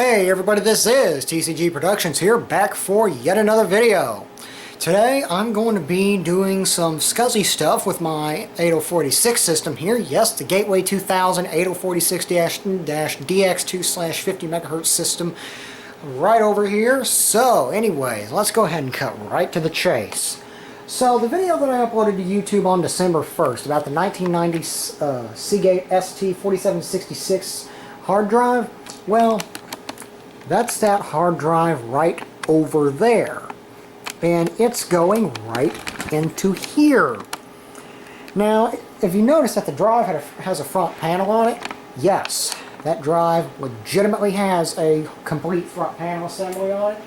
Hey everybody, this is TCG Productions here, back for yet another video. Today I'm going to be doing some SCSI stuff with my 8046 system here. Yes, the Gateway 2000 8046-DX2/50 MHz system right over here. So anyways, let's go ahead and cut right to the chase. So the video that I uploaded to YouTube on December 1st about the 1990 Seagate ST4766 hard drive, well, that's that hard drive right over there. And it's going right into here. Now, if you notice that the drive has a front panel on it, yes, that drive legitimately has a complete front panel assembly on it.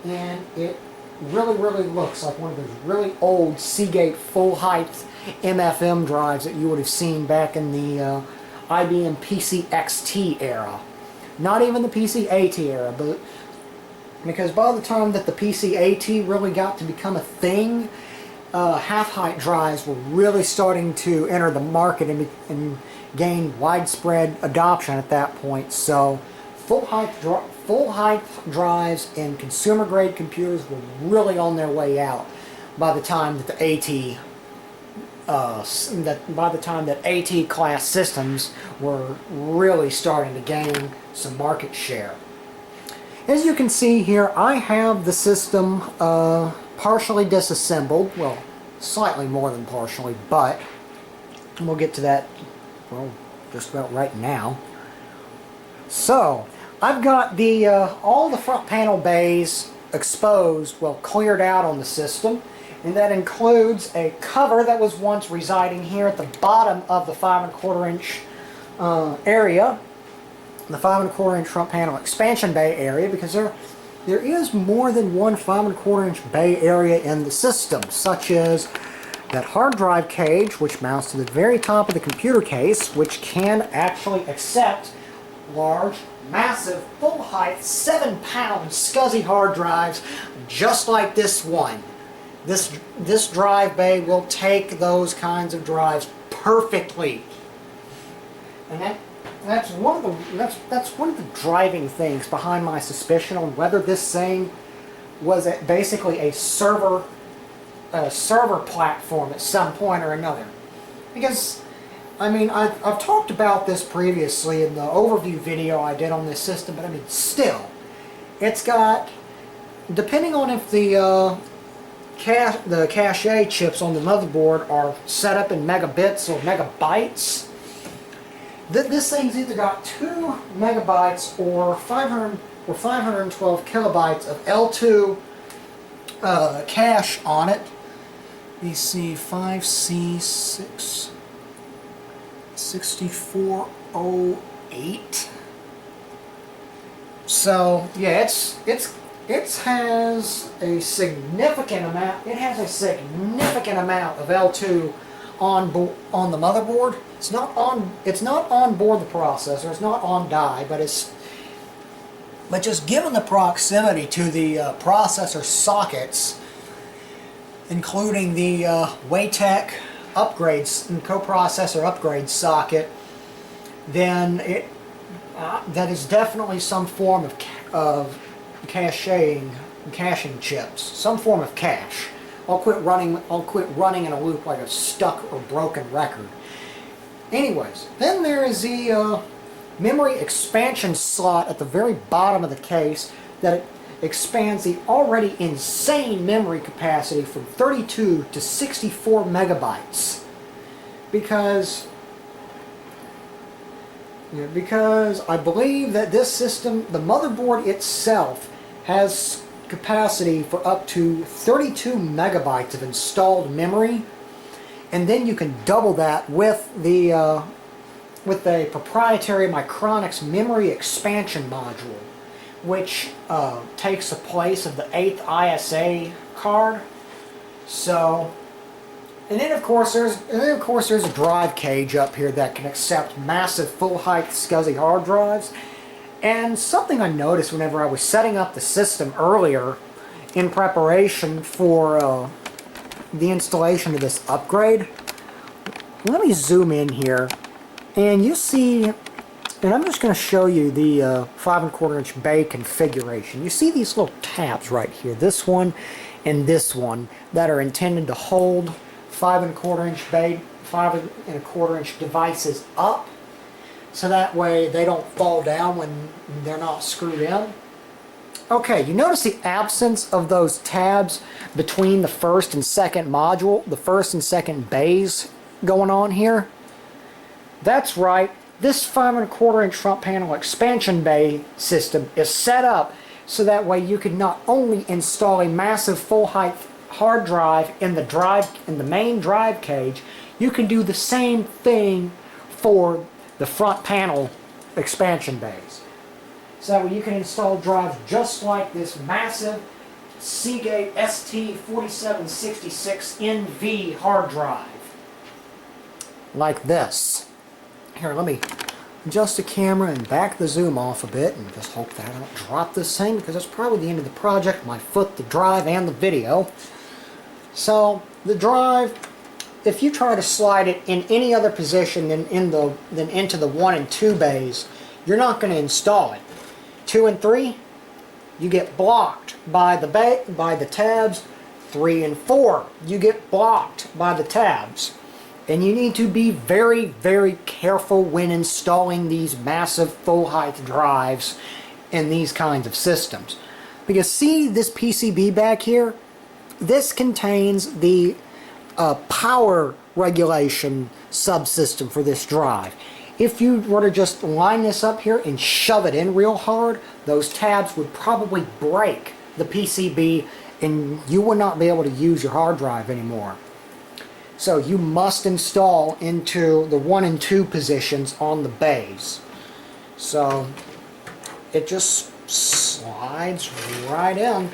And it really looks like one of those really old Seagate full-height MFM drives that you would have seen back in the IBM PC-XT era. Not even the PC-AT era, but because by the time that the PC-AT really got to become a thing, half-height drives were really starting to enter the market and gain widespread adoption at that point. So full-height drives in consumer-grade computers were really on their way out by the time that the AT class systems were really starting to gain some market share. As you can see here, I have the system partially disassembled, well, slightly more than partially, but we'll get to that, well, just about right now. So I've got the all the front panel bays exposed, well, cleared out on the system. And that includes a cover that was once residing here at the bottom of the 5 1/4 inch area, the 5 1/4 inch front panel expansion bay area, because there is more than one 5 1/4 inch bay area in the system, such as that hard drive cage, which mounts to the very top of the computer case, which can actually accept large, massive, full-height, 7-pound SCSI hard drives, just like this one. This drive bay will take those kinds of drives perfectly, and that's one of the driving things behind my suspicion on whether this thing was basically a server platform at some point or another. Because I mean, I've talked about this previously in the overview video I did on this system, but I mean, still, it's got, depending on if the cache chips on the motherboard are set up in megabits or megabytes. This thing's either got 2 megabytes or 512 kilobytes of L2 cache on it. You see 5C6 6408. So yeah, it has a significant amount. It has a significant amount of L2 on the motherboard. It's not on board the processor. It's not on die, but just given the proximity to the processor sockets, including the Waytec upgrades and coprocessor upgrade socket, then that is definitely some form of caching chips, some form of cache. I'll quit running in a loop like a stuck or broken record. Anyways, then there is the memory expansion slot at the very bottom of the case that expands the already insane memory capacity from 32 to 64 megabytes. Because I believe that this system, the motherboard itself, has capacity for up to 32 megabytes of installed memory, and then you can double that with a proprietary Micronix memory expansion module, which takes the place of the 8th ISA card. So, and then of course there's a drive cage up here that can accept massive full-height SCSI hard drives. And something I noticed whenever I was setting up the system earlier in preparation for the installation of this upgrade, let me zoom in here, and you see And I'm just going to show you the 5 1/4 inch bay configuration. You see these little tabs right here, this one and this one, that are intended to hold 5 1/4 inch bay, 5 1/4 inch devices up, so that way they don't fall down when they're not screwed in. Okay, you notice the absence of those tabs between the first and second module, the first and second bays going on here? That's right. This 5 1/4 inch front panel expansion bay system is set up so that way you can not only install a massive full height hard drive in the main drive cage, you can do the same thing for the front panel expansion bays. So that way you can install drives just like this massive Seagate ST4766NV hard drive. Like this. Here, let me adjust the camera and back the zoom off a bit and just hope that I don't drop this thing, because that's probably the end of the project, my foot, the drive, and the video. So the drive, if you try to slide it in any other position than into the 1 and 2 bays, you're not going to install it. 2 and 3, you get blocked by the tabs. 3 and 4, you get blocked by the tabs. And you need to be very, very careful when installing these massive full height drives in these kinds of systems. Because see this PCB back here? This contains the power regulation subsystem for this drive. If you were to just line this up here and shove it in real hard, those tabs would probably break the PCB and you would not be able to use your hard drive anymore. So you must install into the 1 and 2 positions on the bays. So it just slides right in.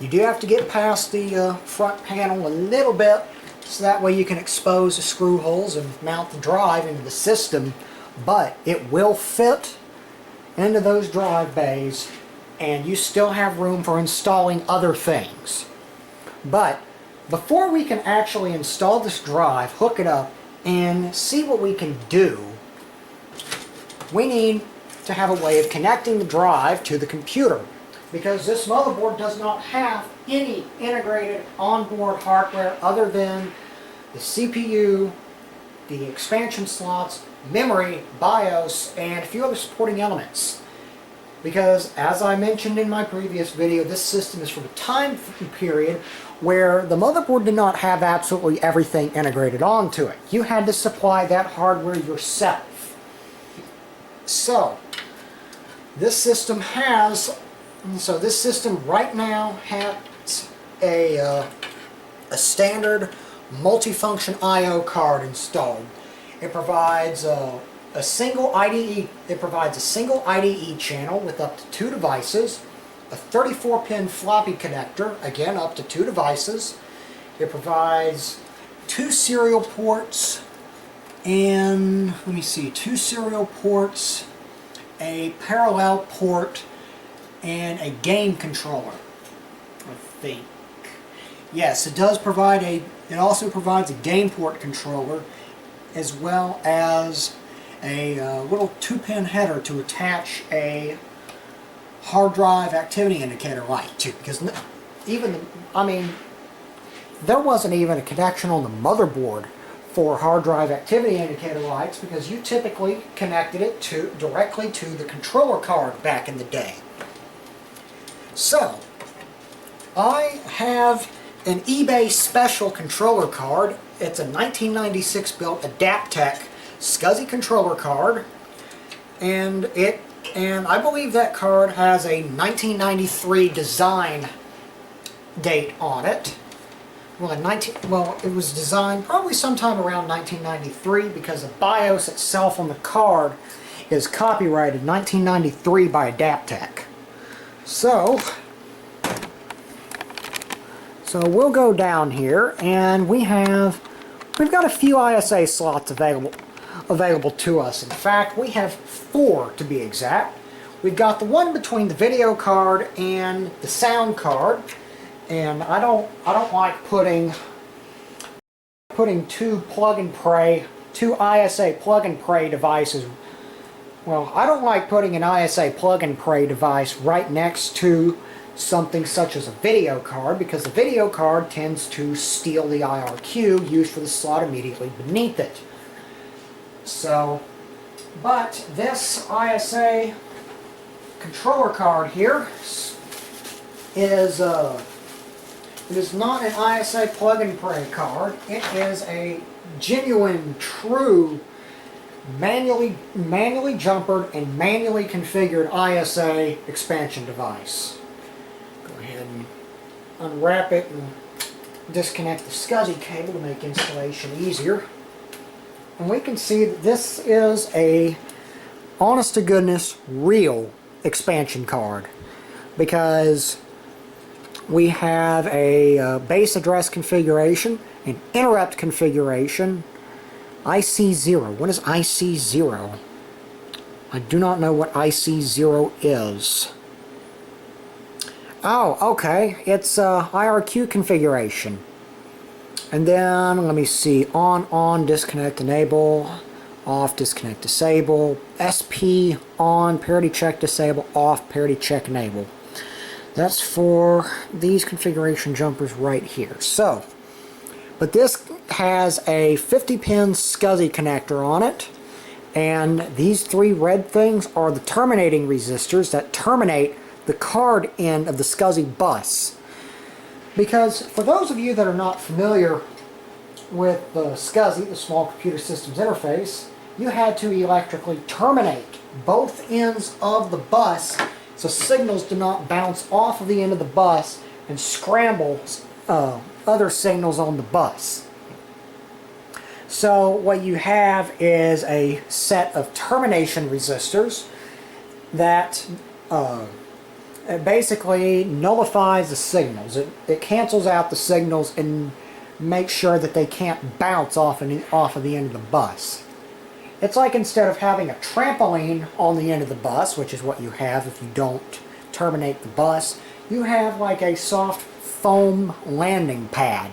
You do have to get past the front panel a little bit, so that way you can expose the screw holes and mount the drive into the system, but it will fit into those drive bays and you still have room for installing other things. But before we can actually install this drive, hook it up, and see what we can do, we need to have a way of connecting the drive to the computer, because this motherboard does not have any integrated onboard hardware other than the CPU, the expansion slots, memory, BIOS, and a few other supporting elements. Because, as I mentioned in my previous video, this system is from a time period where the motherboard did not have absolutely everything integrated onto it. You had to supply that hardware yourself. So, this system right now has a standard multifunction I/O card installed. It provides a single IDE. It provides a single IDE channel with up to 2 devices, a 34-pin floppy connector, again up to 2 devices. It provides 2 serial ports, and let me see, 2 serial ports, a parallel port, and a game controller, I think. Yes, it does provide it also provides a game port controller, as well as a little 2-pin header to attach a hard drive activity indicator light to, because there wasn't even a connection on the motherboard for hard drive activity indicator lights, because you typically connected it directly to the controller card back in the day. So, I have an eBay special controller card. It's a 1996 built Adaptec SCSI controller card, and I believe that card has a 1993 design date on it. Well, it was designed probably sometime around 1993, because the BIOS itself on the card is copyrighted 1993 by Adaptec. So we'll go down here, and we've got a few ISA slots available to us. In fact, we have 4 to be exact. We've got the one between the video card and the sound card, and I don't like putting 2 ISA plug and pray devices well, I don't like putting an ISA plug-and-play device right next to something such as a video card, because the video card tends to steal the IRQ used for the slot immediately beneath it. So, but this ISA controller card here is it is not an ISA plug-and-play card. It is a genuine, true, manually jumpered and manually configured ISA expansion device. Go ahead and unwrap it and disconnect the SCSI cable to make installation easier. And we can see that this is a honest-to-goodness real expansion card, because we have a base address configuration, an interrupt configuration, IC0. What is IC0? I do not know what IC0 is. Oh, okay. It's IRQ configuration. And then, let me see, on, disconnect, enable, off, disconnect, disable, SP, on, parity check, disable, off, parity check, enable. That's for these configuration jumpers right here. So, but this has a 50-pin SCSI connector on it, and these three red things are the terminating resistors that terminate the card end of the SCSI bus. Because for those of you that are not familiar with the SCSI, the Small Computer Systems Interface, you had to electrically terminate both ends of the bus so signals do not bounce off of the end of the bus and scramble other signals on the bus. So what you have is a set of termination resistors that it basically nullifies the signals. It cancels out the signals and makes sure that they can't bounce off of the end of the bus. It's like instead of having a trampoline on the end of the bus, which is what you have if you don't terminate the bus, you have like a soft foam landing pad.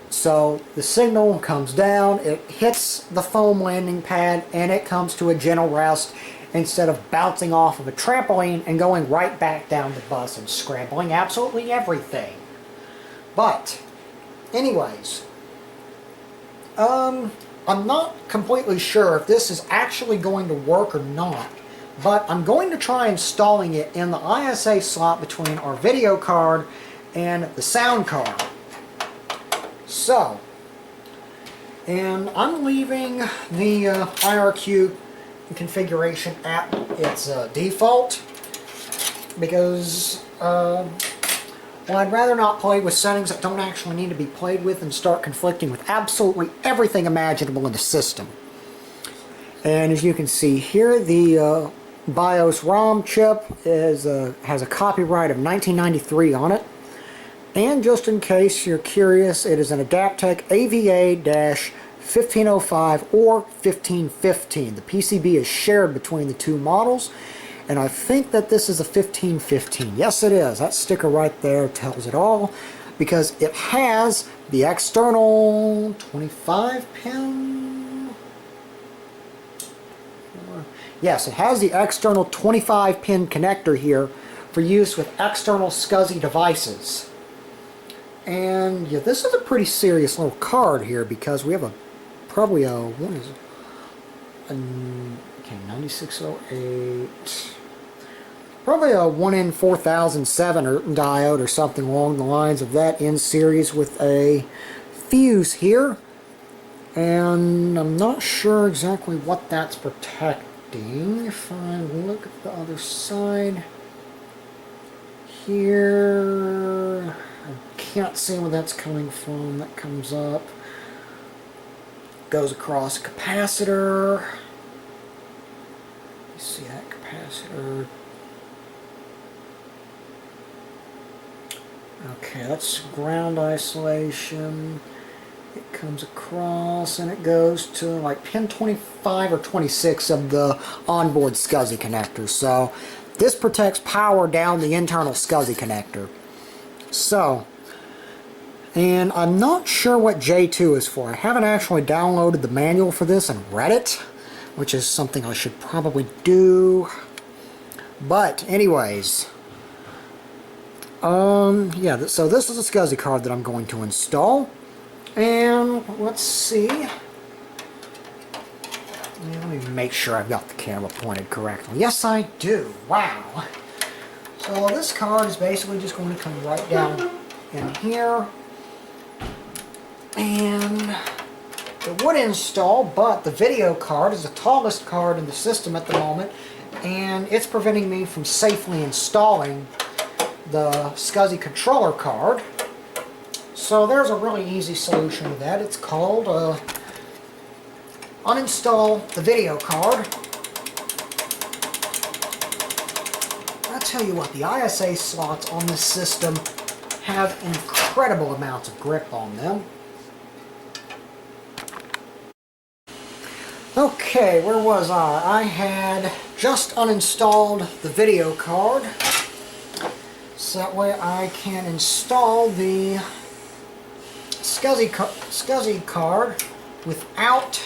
So the signal comes down, it hits the foam landing pad, and it comes to a gentle rest instead of bouncing off of a trampoline and going right back down the bus and scrambling absolutely everything. But, anyways, I'm not completely sure if this is actually going to work or not, but I'm going to try installing it in the ISA slot between our video card and the sound card. So, and I'm leaving the IRQ configuration at its default, because well, I'd rather not play with settings that don't actually need to be played with and start conflicting with absolutely everything imaginable in the system. And as you can see here, the BIOS ROM chip has a copyright of 1993 on it. And just in case you're curious, it is an Adaptec AVA-1505 or 1515. The PCB is shared between the two models, and I think that this is a 1515. Yes, it is. That sticker right there tells it all, because it has the external 25-pin. Yes, it has the external 25-pin connector here for use with external SCSI devices. And yeah, this is a pretty serious little card here, because we have probably a, what is it? Okay, 9608. Probably a 1N4007 diode or something along the lines of that in series with a fuse here. And I'm not sure exactly what that's protecting. If I look at the other side here, I can't see where that's coming from. That comes up, goes across a capacitor. You see that capacitor? Okay, that's ground isolation. It comes across and it goes to like pin 25 or 26 of the onboard SCSI connector. So this protects power down the internal SCSI connector. So, and I'm not sure what J2 is for. I haven't actually downloaded the manual for this and read it, which is something I should probably do. But anyways, yeah, so this is a SCSI card that I'm going to install. And let's see. Let me make sure I've got the camera pointed correctly. Yes, I do. Wow. So this card is basically just going to come right down in here. And it would install, but the video card is the tallest card in the system at the moment, and it's preventing me from safely installing the SCSI controller card. So there's a really easy solution to that. It's called uninstall the video card. I'll tell you what, the ISA slots on this system have incredible amounts of grip on them. Okay, where was I? I had just uninstalled the video card, so that way I can install the SCSI card without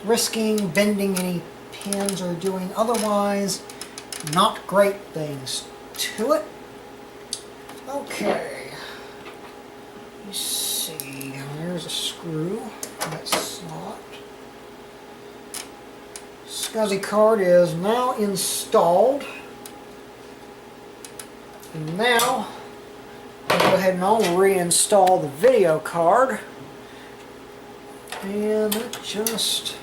risking bending any pins or doing otherwise not great things to it. Okay, let's see, there's a screw in that slot. SCSI card is now installed, and now I'll go ahead and I'll reinstall the video card, and it just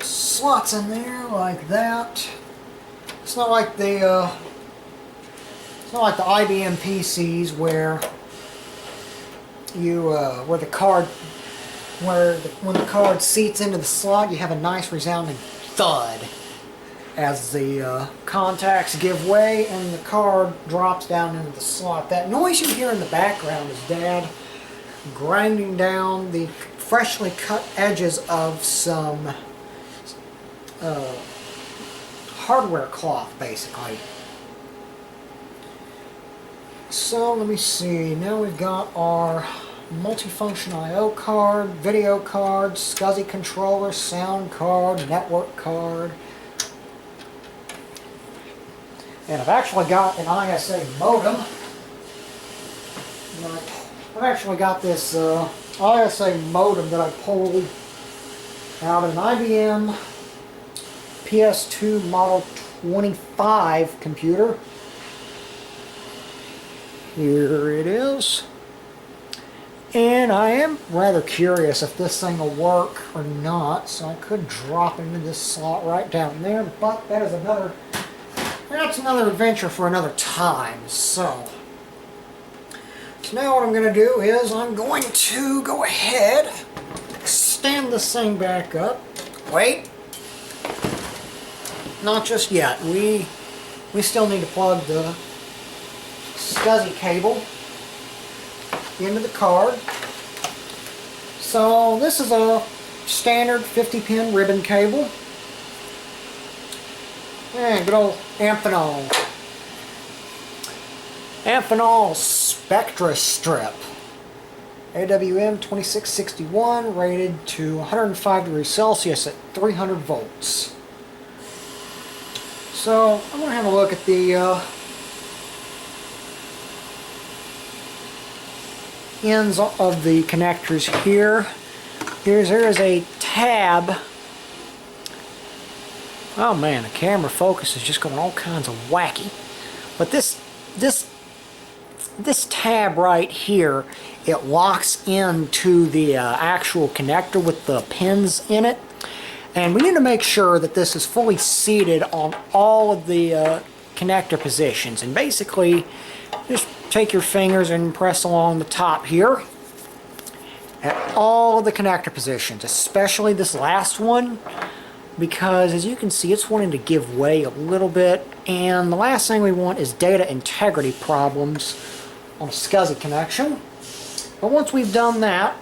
slots in there like that. It's not like the IBM PCs where you when the card seats into the slot, you have a nice resounding thud as the contacts give way and the card drops down into the slot. That noise you hear in the background is Dad grinding down the freshly cut edges of some hardware cloth, basically. So let me see, now we've got our multifunction I/O card, video card, SCSI controller, sound card, network card. And I've actually got an ISA modem. I've actually got this ISA modem that I pulled out of an IBM PS2 Model 25 computer. Here it is. And I am rather curious if this thing will work or not, so I could drop it into this slot right down there, but that's another adventure for another time. So now what I'm going to do is I'm going to go ahead, stand this thing back up. Wait, not just yet. We still need to plug the SCSI cable into the card. So this is a standard 50-pin ribbon cable. And good old Amphenol Spectra Strip. AWM-2661, rated to 105 degrees Celsius at 300 volts. So I'm going to have a look at the ends of the connectors here. There is a tab. Oh man, the camera focus is just going all kinds of wacky. But this tab right here, it locks into the actual connector with the pins in it. And we need to make sure that this is fully seated on all of the connector positions. And basically, just take your fingers and press along the top here at all of the connector positions, especially this last one, because as you can see, it's wanting to give way a little bit, and the last thing we want is data integrity problems on a SCSI connection. But once we've done that,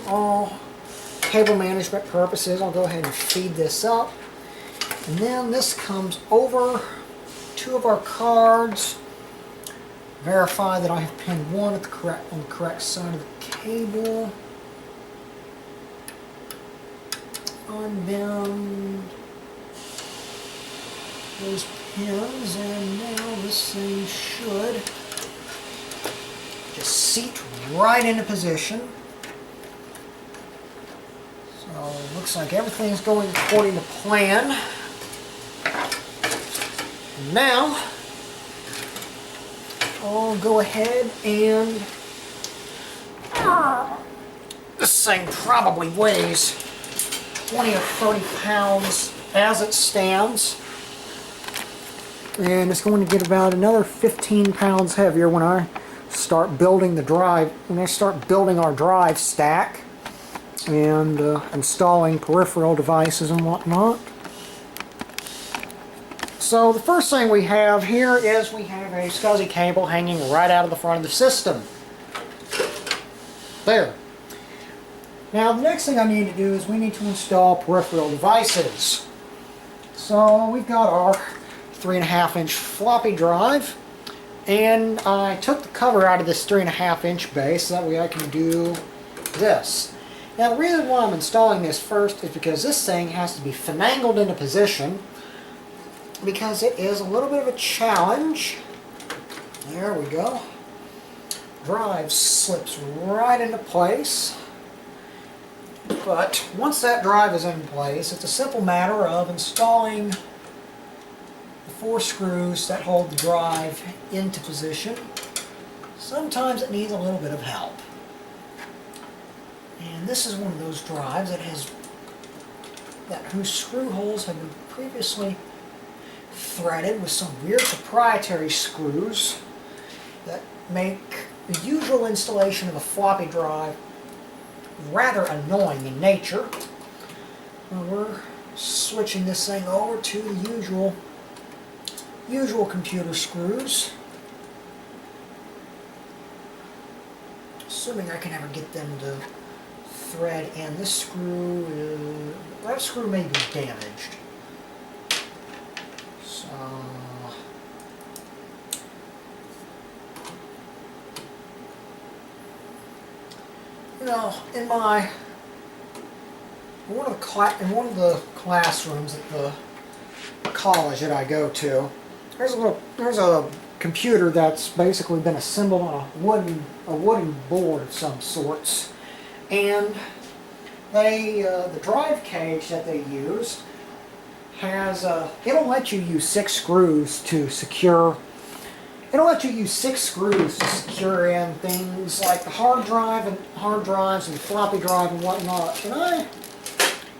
all cable management purposes, I'll go ahead and feed this up, and then this comes over two of our cards. Verify that I have pin 1 at on the correct side of the cable. unbend those pins, and now this thing should just seat right into position. So looks like everything's going according to plan. Now I'll go ahead and this thing probably weighs 20 or 30 pounds as it stands, and it's going to get about another 15 pounds heavier when I start building the drive, when I start building our drive stack and installing peripheral devices and whatnot. So the first thing we have here is we have a SCSI cable hanging right out of the front of the system. There. Now the next thing I need to do is we need to install peripheral devices. So we've got our 3.5-inch floppy drive, and I took the cover out of this 3.5-inch base so that way I can do this. Now the reason why I'm installing this first is because this thing has to be finagled into position, because it is a little bit of a challenge. There we go. Drive slips right into place. But once that drive is in place, it's a simple matter of installing the 4 screws that hold the drive into position. Sometimes it needs a little bit of help. And this is one of those drives whose screw holes have been previously threaded with some weird proprietary screws that make the usual installation of a floppy drive rather annoying in nature. We're switching this thing over to the usual computer screws, assuming I can ever get them to thread in. This screw, that screw may be damaged. So you know, in one of the classrooms at the college that I go to, there's a computer that's basically been assembled on a wooden board of some sorts, and the drive cage that they used has it'll let you use 6 screws to secure. It'll let you use 6 screws to secure in things like the hard drives and floppy drive and whatnot. And I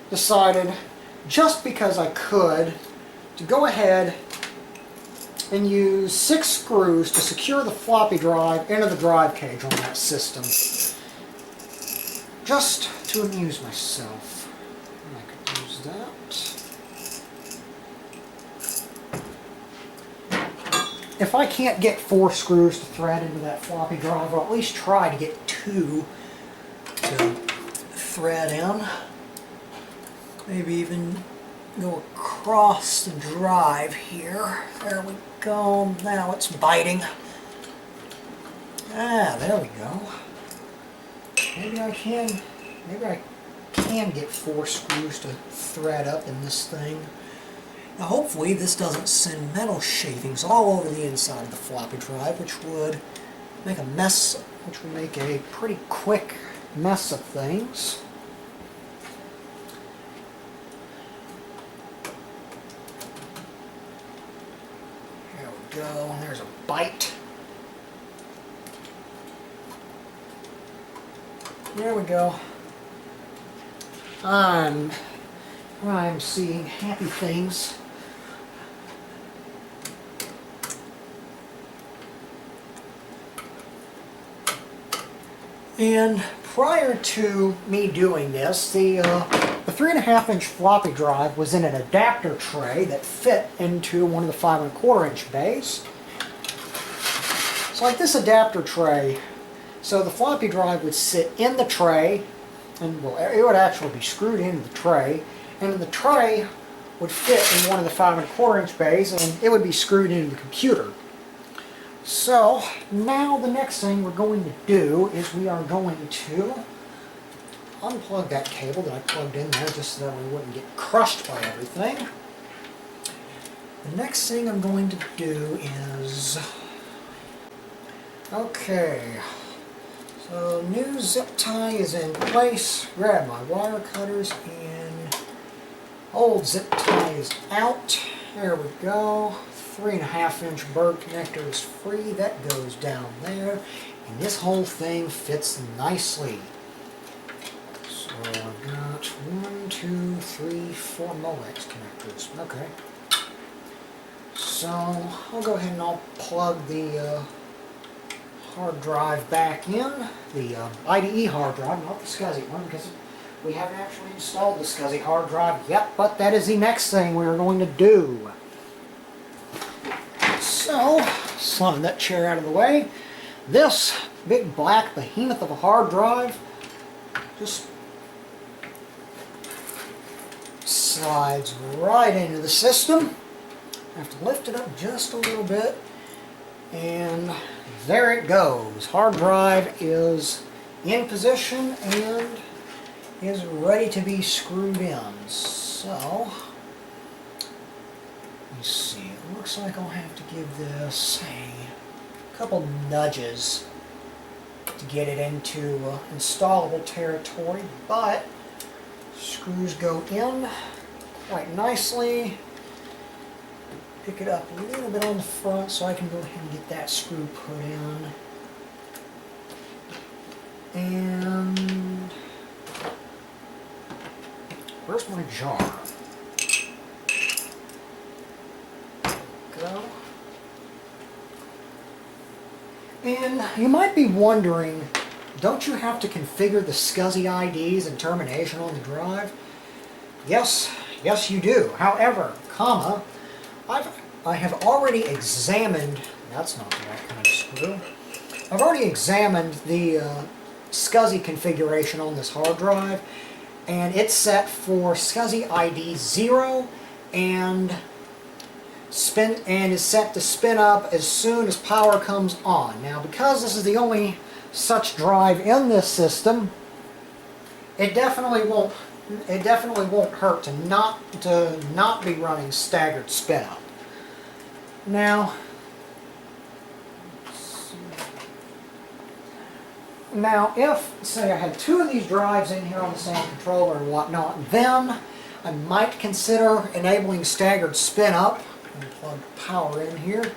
decided, just because I could, to go ahead and use 6 screws to secure the floppy drive into the drive cage on that system, just to amuse myself. And I could use that. If I can't get 4 screws to thread into that floppy drive, I'll at least try to get 2 to thread in. Maybe even go across the drive here. There we go. Now it's biting. Ah, there we go. Maybe I can get 4 screws to thread up in this thing. Now hopefully this doesn't send metal shavings all over the inside of the floppy drive, which would make a pretty quick mess of things. There we go, there's a bite. There we go. I'm seeing happy things. And prior to me doing this, the 3.5-inch floppy drive was in an adapter tray that fit into one of the 5.25-inch bays. So like this adapter tray, so the floppy drive would sit in the tray, and well, it would actually be screwed into the tray, and the tray would fit in one of the 5.25-inch bays, and it would be screwed into the computer. So now the next thing we're going to do is we are going to unplug that cable that I plugged in there just so that we wouldn't get crushed by everything. The next thing I'm going to do is... Okay, so new zip tie is in place. Grab my wire cutters and old zip tie is out. There we go. 3.5-inch bird connector is free. That goes down there. And this whole thing fits nicely. So I've got 1, 2, 3, 4 Molex connectors. Okay. So I'll go ahead and I'll plug the hard drive back in. The IDE hard drive, not the SCSI one, because we haven't actually installed the SCSI hard drive yet, but that is the next thing we're going to do. So, slide that chair out of the way. This big black behemoth of a hard drive just slides right into the system. I have to lift it up just a little bit, and there it goes. Hard drive is in position and is ready to be screwed in. So, let's see, it looks like I'll have to give this a couple nudges to get it into installable territory, but screws go in quite nicely. Pick it up a little bit on the front so I can go ahead and get that screw put in. And where's my jar? Go. And you might be wondering, don't you have to configure the SCSI IDs and termination on the drive? Yes, yes you do. However, I have already examined, that's not the right kind of screw, I've already examined the SCSI configuration on this hard drive, and it's set for SCSI ID 0 and is set to spin up as soon as power comes on. Now, because this is the only such drive in this system, it definitely won't hurt to not be running staggered spin up. Now, if, say, I had 2 of these drives in here on the same controller and whatnot, then I might consider enabling staggered spin up and plug power in here.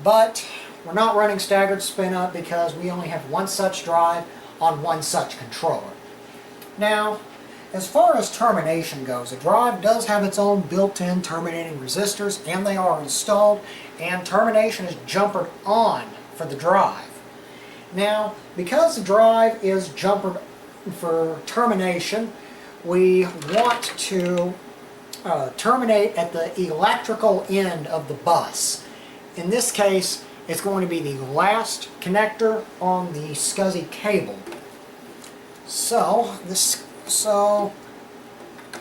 But we're not running staggered spin up because we only have 1 such drive on 1 such controller. Now, as far as termination goes, the drive does have its own built-in terminating resistors, and they are installed, and termination is jumpered on for the drive. Now, because the drive is jumpered for termination, we want to terminate at the electrical end of the bus. In this case, it's going to be the last connector on the SCSI cable. So,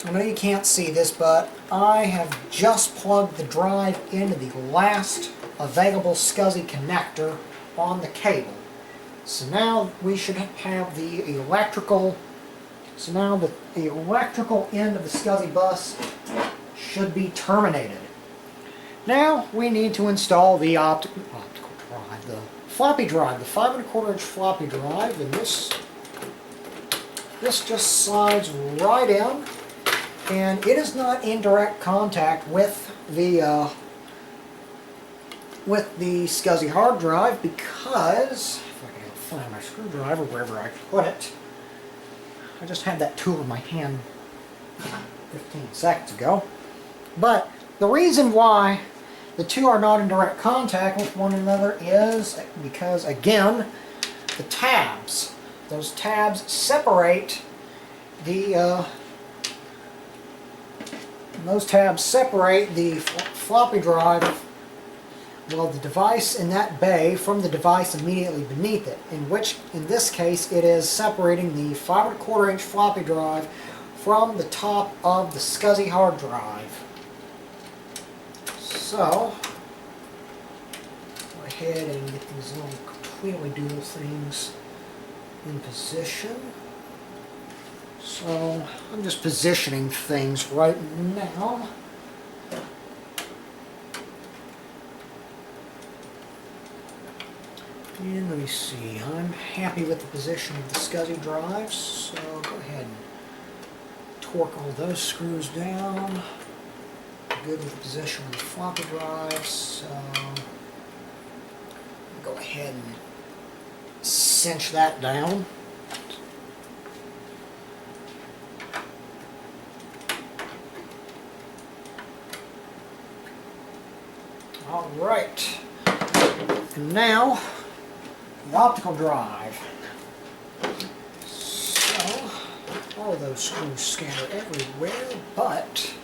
I know you can't see this, but I have just plugged the drive into the last available SCSI connector on the cable. So now we should have the electrical, so now the electrical end of the SCSI bus should be terminated. Now we need to install the optical drive, the floppy drive, the 5 1/4 inch floppy drive, and this just slides right in, and it is not in direct contact with the SCSI hard drive because, if I can find my screwdriver wherever I put it, I just had that tool in my hand 15 seconds ago. But the reason why the 2 are not in direct contact with one another is because, again, the tabs. Those tabs separate the floppy drive, well, the device in that bay from the device immediately beneath it, in this case it is separating the 5 1/4 inch floppy drive from the top of the SCSI hard drive. So, go ahead and get these little tweedly doodle things in position. So I'm just positioning things right now. And let me see, I'm happy with the position of the SCSI drives, so go ahead and torque all those screws down. Good with the position of the floppy drives, so go ahead and cinch that down. All right, and now the optical drive. So all of those screws scatter everywhere, but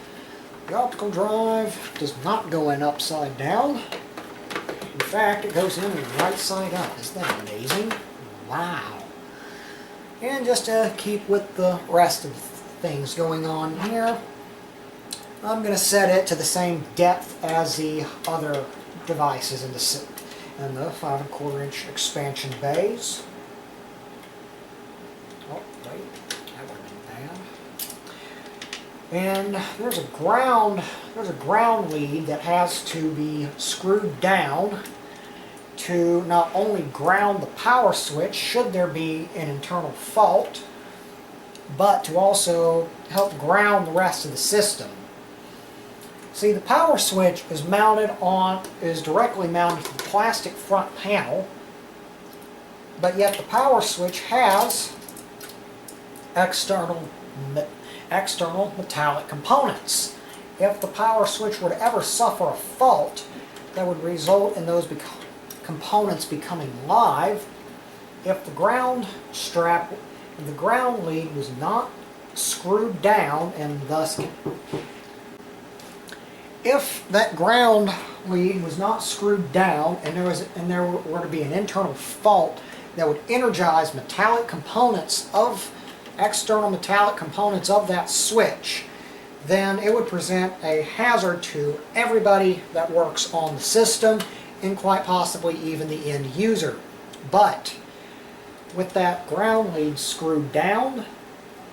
the optical drive does not go in upside down. In fact, it goes in right side up. Isn't that amazing? Wow. And just to keep with the rest of the things going on here, I'm going to set it to the same depth as the other devices in the 5 1/4 inch expansion bays. Oh, wait, that would have been bad. And there's a ground lead that has to be screwed down to not only ground the power switch should there be an internal fault, but to also help ground the rest of the system. See, the power switch is directly mounted to the plastic front panel, but yet the power switch has external metallic components. If the power switch were to ever suffer a fault, that would result in those components becoming live. If the ground lead was not screwed down, and thus if that ground lead was not screwed down and there were to be an internal fault that would energize external metallic components of that switch, then it would present a hazard to everybody that works on the system and quite possibly even the end user. But with that ground lead screwed down,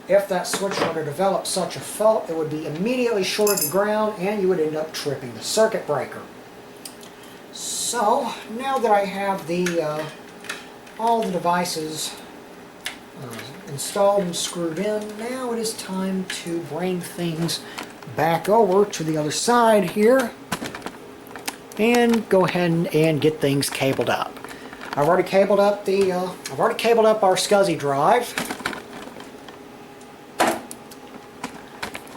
if that switch were to develop such a fault, it would be immediately shorted to ground and you would end up tripping the circuit breaker. So now that I have all the devices installed and screwed in, now it is time to bring things back over to the other side here and go ahead and get things cabled up. I've already cabled up our SCSI drive.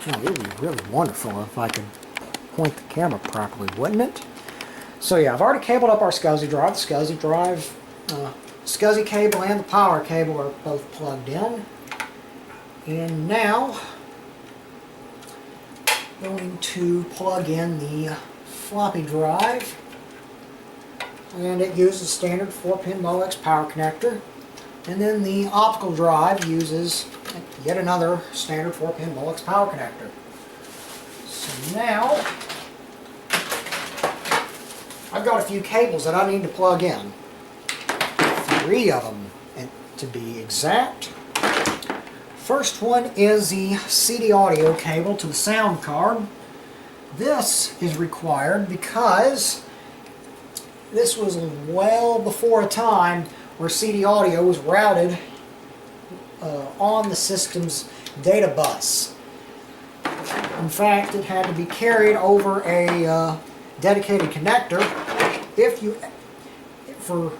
It would be really wonderful if I could point the camera properly, wouldn't it? So yeah, I've already cabled up our SCSI drive. The SCSI drive, SCSI cable and the power cable are both plugged in. And now, going to plug in the floppy drive. And it uses standard 4-pin MOX power connector. And then the optical drive uses yet another standard 4-pin MOX power connector. So now, I've got a few cables that I need to plug in. 3 of them, and to be exact. First one is the CD audio cable to the sound card. This is required because this was well before a time where CD audio was routed on the system's data bus. In fact, it had to be carried over a dedicated connector. For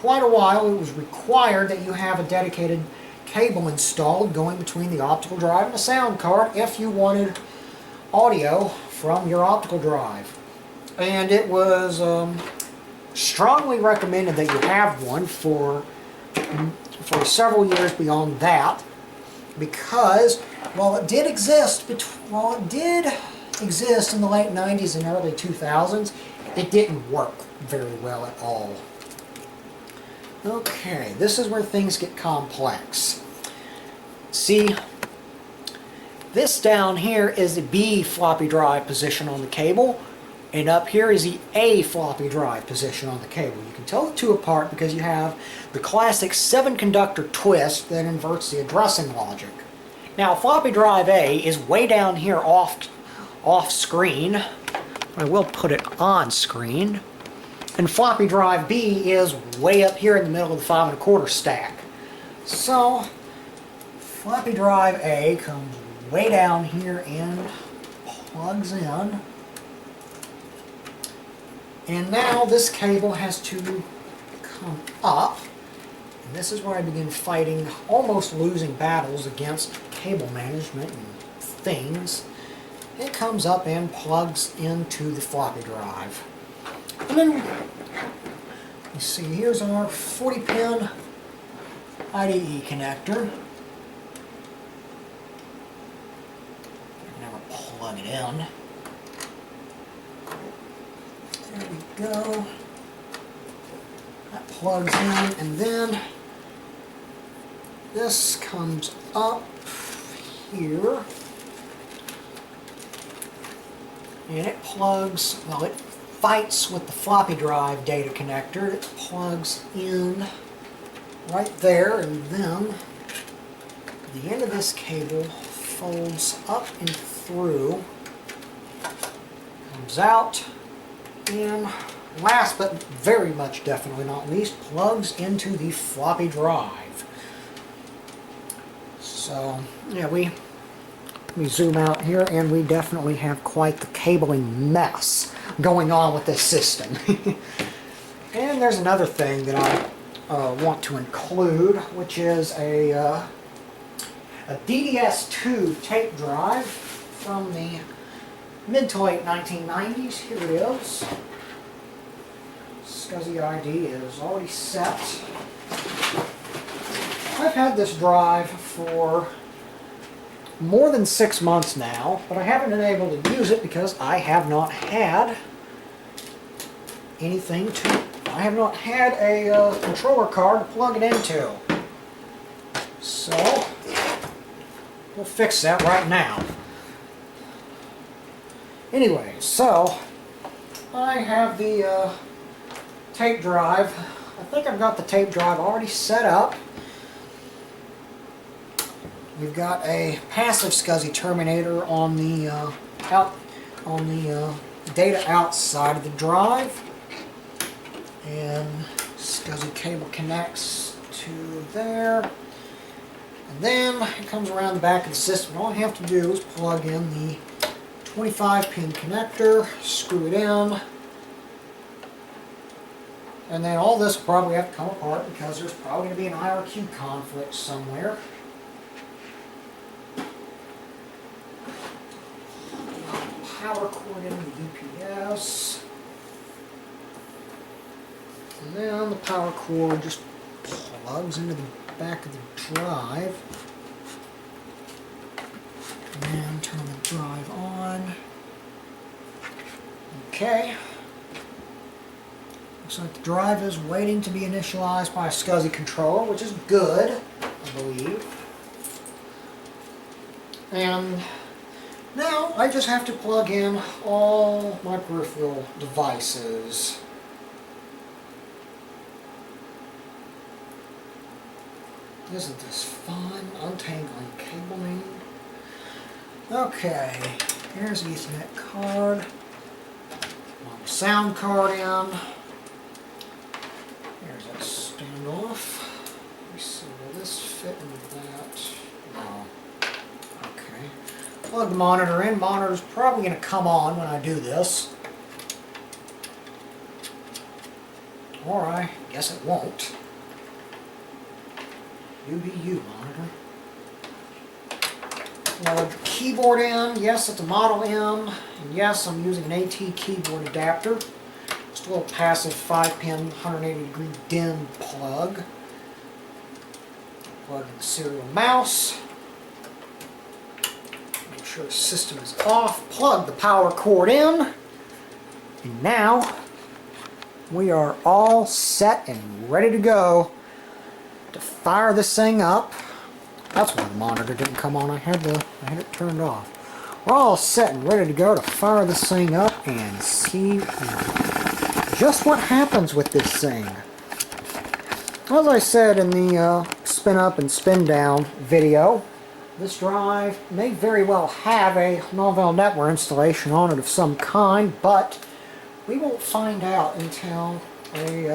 quite a while, it was required that you have a dedicated cable installed going between the optical drive and the sound card if you wanted audio from your optical drive. And it was strongly recommended that you have one for several years beyond that, because while it did exist in the late 90s and early 2000s, it didn't work very well at all. Okay, this is where things get complex. See, this down here is the B floppy drive position on the cable, and up here is the A floppy drive position on the cable. You can tell the two apart because you have the classic 7-conductor twist that inverts the addressing logic. Now floppy drive A is way down here off screen. I will put it on screen. And floppy drive B is way up here in the middle of the 5 1/4 stack. So floppy drive A comes way down here and plugs in. And now this cable has to come up. And this is where I begin fighting, almost losing battles against cable management and things. It comes up and plugs into the floppy drive. And then, you see, here's our 40-pin IDE connector. Now we'll plug it in. There we go. That plugs in, and then this comes up here. And it plugs, well, it fights with the floppy drive data connector. It plugs in right there, and then the end of this cable folds up and through, comes out, and last but very much definitely not least, plugs into the floppy drive. So yeah, we zoom out here and we definitely have quite the cabling mess going on with this system. And there's another thing that I want to include, which is a DDS2 tape drive from the mid to late 1990s. Here it is. SCSI ID is already set. I've had this drive for more than 6 months now, but I haven't been able to use it because I have not had anything to... I have not had a controller card to plug it into. So, we'll fix that right now. Anyway, so, I have the tape drive. I think I've got the tape drive already set up. We've got a passive SCSI terminator on the data outside of the drive, and SCSI cable connects to there, and then it comes around the back of the system. All I have to do is plug in the 25-pin connector, screw it in, and then all this will probably have to come apart because there's probably going to be an IRQ conflict somewhere. Power cord into the UPS, and then the power cord just plugs into the back of the drive, and turn the drive on. Okay, looks like the drive is waiting to be initialized by a SCSI controller, which is good, I believe. And now I just have to plug in all my peripheral devices. Isn't this fun? Untangling cabling. Okay, here's the Ethernet card. Plug the sound card in. There's that standoff. Let me see, will this fit into that? No. Plug the monitor in. Monitor's probably going to come on when I do this. Or I guess it won't. You be you, monitor. Plug the keyboard in. Yes, it's a Model M. And yes, I'm using an AT keyboard adapter. Just a little passive 5-pin 180-degree DIN plug. Plug in the serial mouse. Make sure the system is off. Plug the power cord in. And now we are all set and ready to go to fire this thing up. That's why the monitor didn't come on. I had it turned off. We're all set and ready to go to fire this thing up and see just what happens with this thing. As I said in the spin up and spin down video, this drive may very well have a novel network installation on it of some kind, but we won't find out until we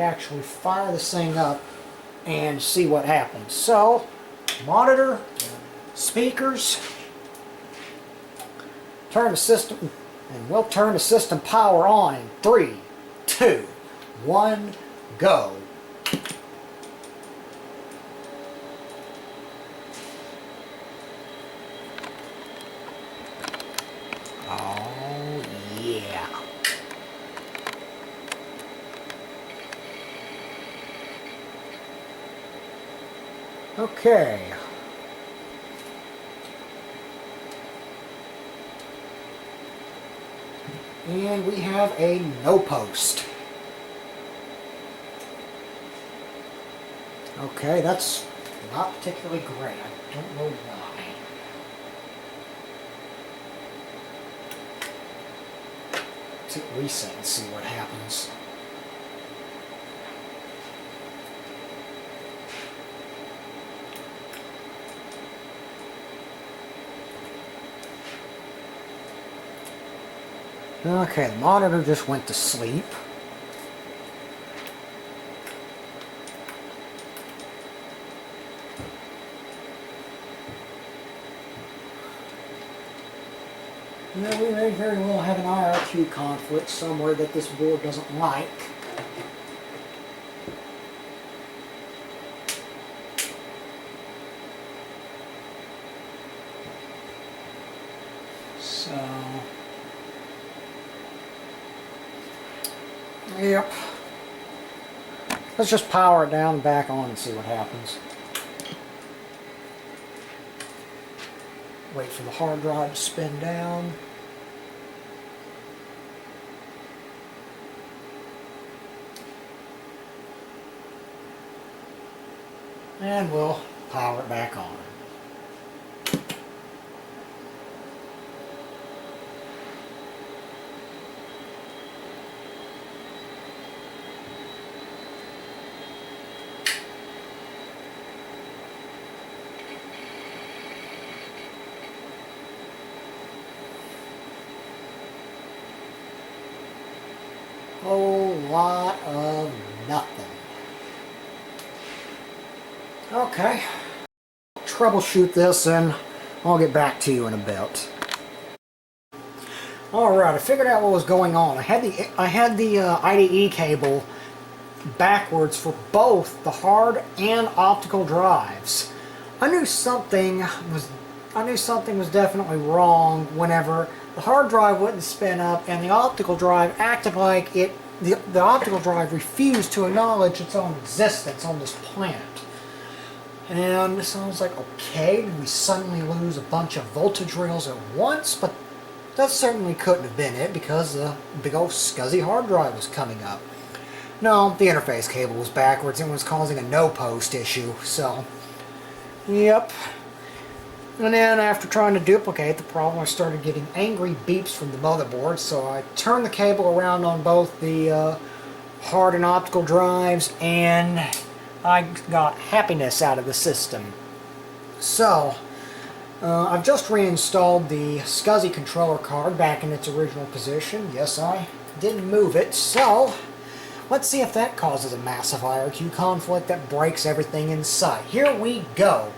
actually fire this thing up and see what happens. So, monitor, speakers, turn the system, and we'll turn the system power on in 3, 2, 1, go. Oh yeah. Okay. And we have a no post. Okay, that's not particularly great. I don't know why. Let's hit reset and see what happens. Okay, the monitor just went to sleep. Now, we may very well have an IRQ conflict somewhere that this board doesn't like. So, yep. Let's just power it down and back on and see what happens. Wait for the hard drive to spin down. And we'll power it back on. Whole lot of nothing. Okay. Troubleshoot this and I'll get back to you in a bit. Alright, I figured out what was going on. I had the IDE cable backwards for both the hard and optical drives. I knew something was definitely wrong whenever the hard drive wouldn't spin up and the optical drive acted like the optical drive refused to acknowledge its own existence on this planet. And so I was like, okay, did we suddenly lose a bunch of voltage rails at once? But that certainly couldn't have been it because the big old scuzzy hard drive was coming up. No, the interface cable was backwards and was causing a no post issue, so yep. And then after trying to duplicate the problem, I started getting angry beeps from the motherboard, so I turned the cable around on both the hard and optical drives, and I got happiness out of the system. So, I've just reinstalled the SCSI controller card back in its original position. Yes, I didn't move it, so let's see if that causes a massive IRQ conflict that breaks everything in sight. Here we go.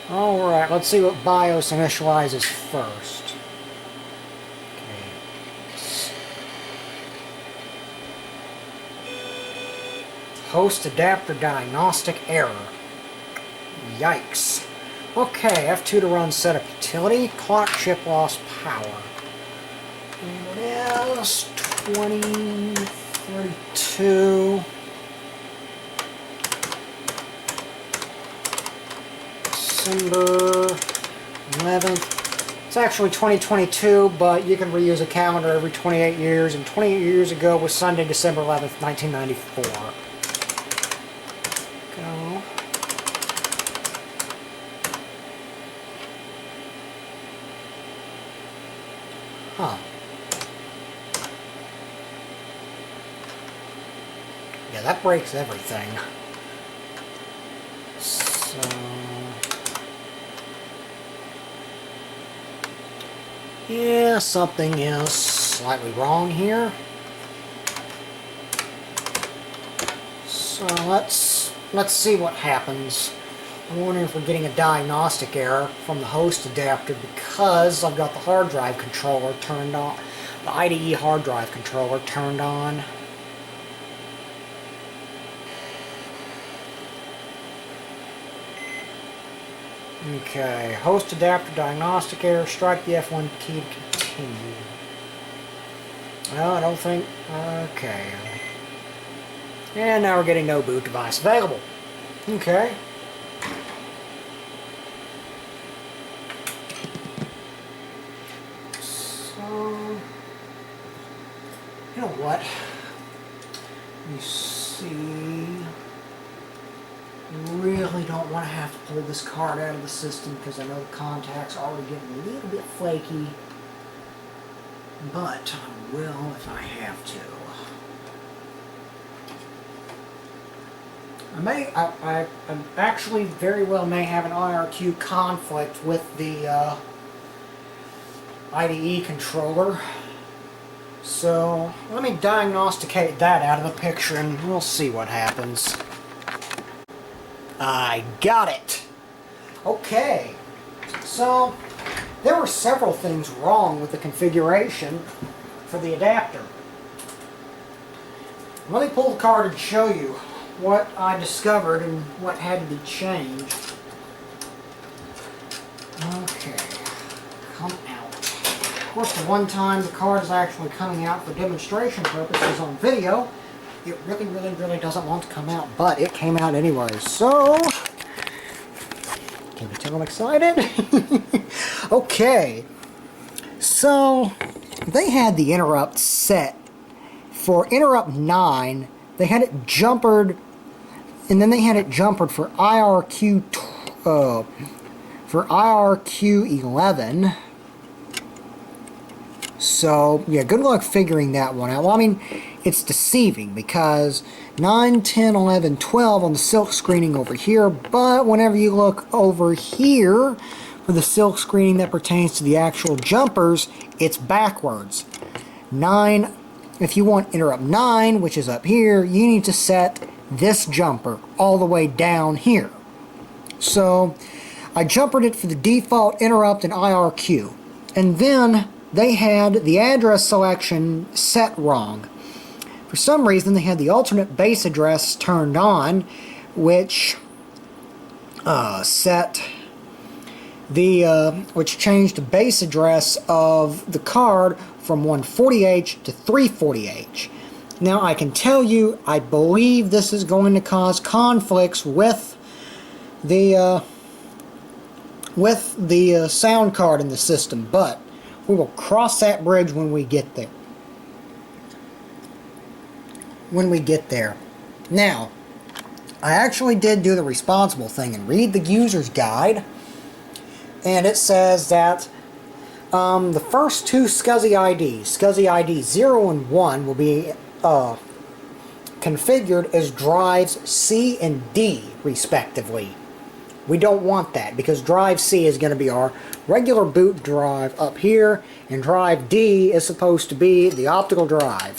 Alright, let's see what BIOS initializes first. Host adapter diagnostic error. Yikes. Okay, F2 to run setup utility. Clock chip lost power. And it is 2032. December 11th. It's actually 2022, but you can reuse a calendar every 28 years, and 28 years ago was Sunday, December 11th, 1994. Go. Huh. that breaks everything. So... yeah, something is slightly wrong here. So let's see what happens. I'm wondering if we're getting a diagnostic error from the host adapter because I've got the hard drive controller turned on, the IDE hard drive controller turned on. Okay, host adapter diagnostic error, strike the F1 key to continue. Well, I don't think, okay. And now we're getting no boot device available. Okay. So, you know what? Let me see. Really don't want to have to pull this card out of the system because I know the contacts are already getting a little bit flaky. But I will if I have to. I actually very well may have an IRQ conflict with the IDE controller. So let me diagnosticate that out of the picture and we'll see what happens. I got it! Okay, so there were several things wrong with the configuration for the adapter. Let me pull the card and show you what I discovered and what had to be changed. Okay, come out. Of course, the one time the card is actually coming out for demonstration purposes on video, it really doesn't want to come out, but it came out anyway. So, can you tell I'm excited? Okay, so they had the interrupt set for interrupt 9. They had it jumpered, and then they had it jumpered for IRQ 11. So, yeah, good luck figuring that one out. Well, I mean, it's deceiving because 9, 10, 11, 12 on the silk screening over here, but whenever you look over here for the silk screening that pertains to the actual jumpers, it's backwards. 9, if you want interrupt 9, which is up here, you need to set this jumper all the way down here. So, I jumpered it for the default interrupt and IRQ, and then they had the address selection set wrong. For some reason, they had the alternate base address turned on, which which changed the base address of the card from 140H to 340H. Now, I can tell you, I believe this is going to cause conflicts with the sound card in the system, but we will cross that bridge when we get there. Now, I actually did do the responsible thing and read the user's guide, and it says that the first two SCSI IDs, SCSI ID 0 and 1, will be configured as drives C and D, respectively. We don't want that because drive C is going to be our regular boot drive up here, and drive D is supposed to be the optical drive.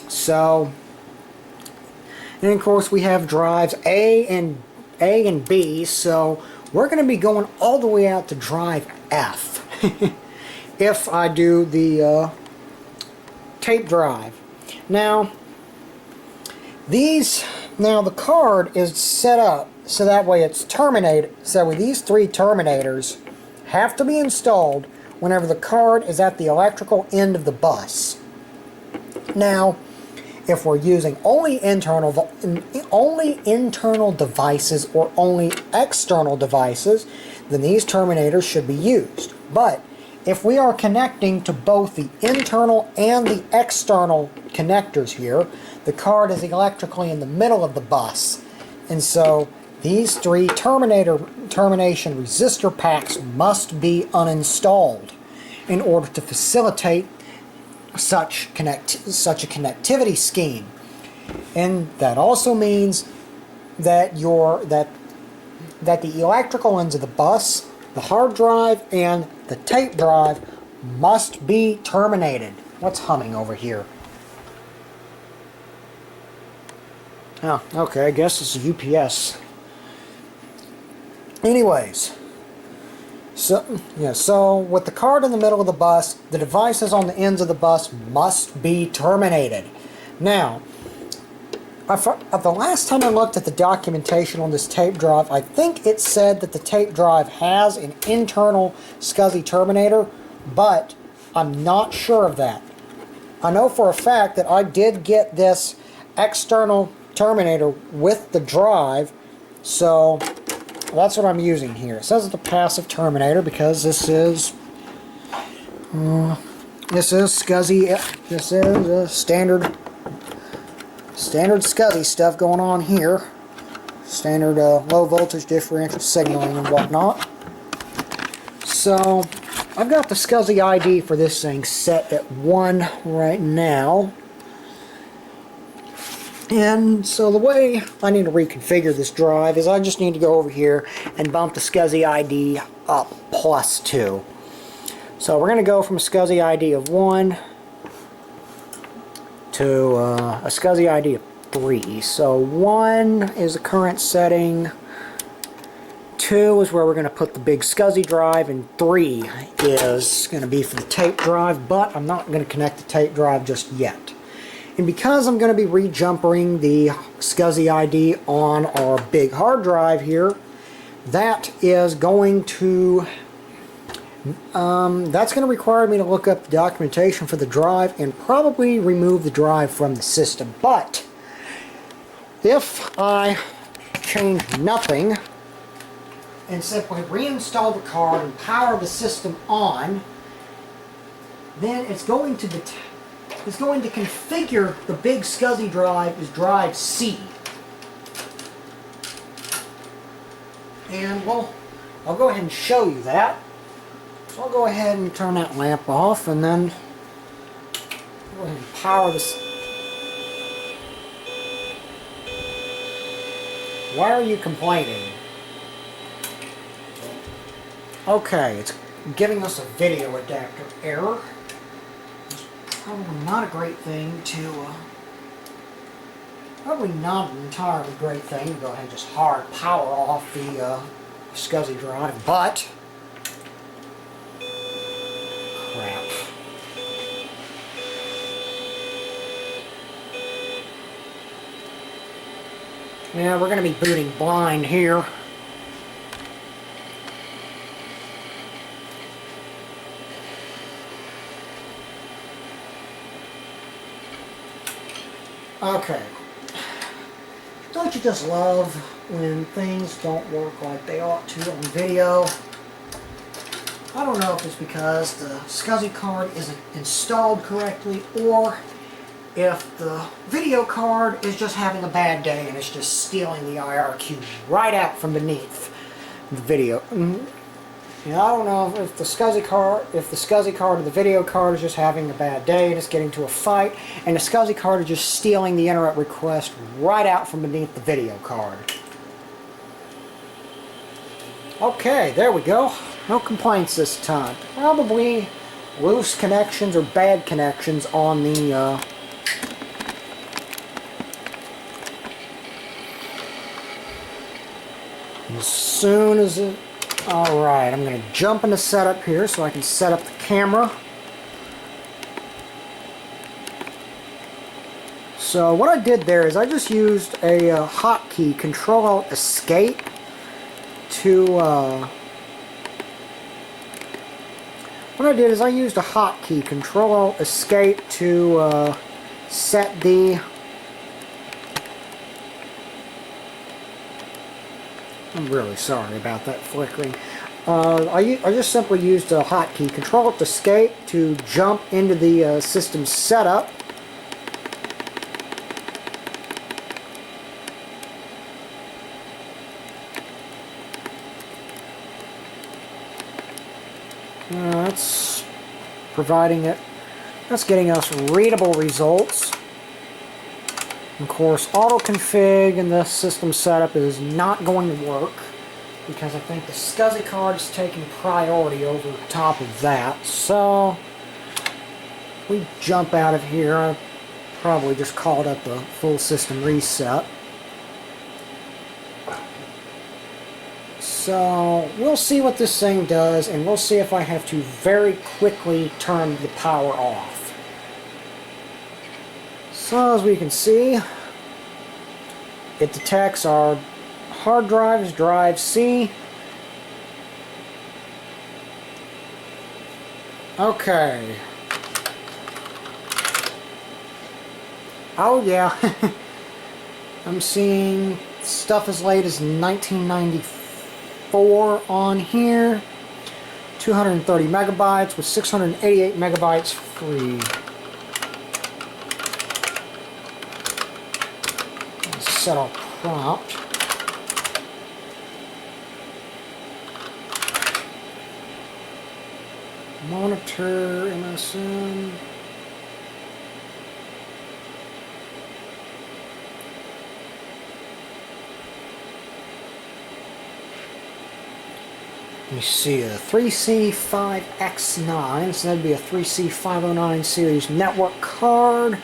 So, and of course we have drives A and B, so we're going to be going all the way out to drive F if I do the tape drive. Now, the card is set up so that way it's terminated. So these three terminators have to be installed whenever the card is at the electrical end of the bus. Now, if we're using only internal devices or only external devices, then these terminators should be used. But if we are connecting to both the internal and the external connectors here, the card is electrically in the middle of the bus. And so these three termination resistor packs must be uninstalled in order to facilitate such a connectivity scheme. And that also means that that the electrical ends of the bus, the hard drive, and the tape drive must be terminated. What's humming over here? Oh, okay, I guess it's a UPS. Anyways, so with the card in the middle of the bus, the devices on the ends of the bus must be terminated. Now, the last time I looked at the documentation on this tape drive, I think it said that the tape drive has an internal SCSI terminator, but I'm not sure of that. I know for a fact that I did get this external terminator with the drive, so that's what I'm using here. It says it's a passive terminator because this is SCSI. This is standard SCSI stuff going on here. Standard low voltage differential signaling and whatnot. So I've got the SCSI ID for this thing set at 1 right now. And so the way I need to reconfigure this drive is I just need to go over here and bump the SCSI ID up +2. So we're going to go from a SCSI ID of 1 to a SCSI ID of 3. So 1 is the current setting, 2 is where we're going to put the big SCSI drive, and 3 is going to be for the tape drive, but I'm not going to connect the tape drive just yet. And because I'm going to be rejumpering the SCSI ID on our big hard drive here, that is going to require me to look up the documentation for the drive and probably remove the drive from the system. But if I change nothing and simply reinstall the card and power the system on, then it's going to configure the big SCSI drive as drive C. And well, I'll go ahead and show you that. So I'll go ahead and turn that lamp off and then go ahead and power this. Why are you complaining? Okay, it's giving us a video adapter error. Probably not a great thing to, probably not an entirely great thing to go ahead and just hard power off the SCSI drive, but crap. Yeah, we're going to be booting blind here. Okay. Don't you just love when things don't work like they ought to on video? I don't know if it's because the SCSI card isn't installed correctly or if the video card is just having a bad day and it's just stealing the IRQ right out from beneath the video. Yeah, I don't know if the SCSI card or the video card is just having a bad day and it's getting to a fight, and the SCSI card is just stealing the interrupt request right out from beneath the video card. Okay, there we go. No complaints this time. Probably loose connections or bad connections on the as soon as it... Alright, I'm going to jump into setup here so I can set up the camera. So what I did there is I just used a hotkey, Control-Alt-Escape, to... what I did is I used a hotkey, Control-Alt-Escape, to set the... I'm really sorry about that flickering. I just simply used a hotkey, Control-Alt-Escape, to jump into the system setup. That's providing it. That's getting us readable results. Of course, auto config in this system setup is not going to work because I think the SCSI card is taking priority over top of that. So we jump out of here. I probably just called up a full system reset. So we'll see what this thing does, and we'll see if I have to very quickly turn the power off. So as we can see, it detects our hard drive as drive C. Okay. Oh yeah. I'm seeing stuff as late as 1994 on here. 230 megabytes with 688 megabytes free. Let's set our prompt. Monitor MSN. You see a 3C5X9, so that'd be a 3C509 series network card.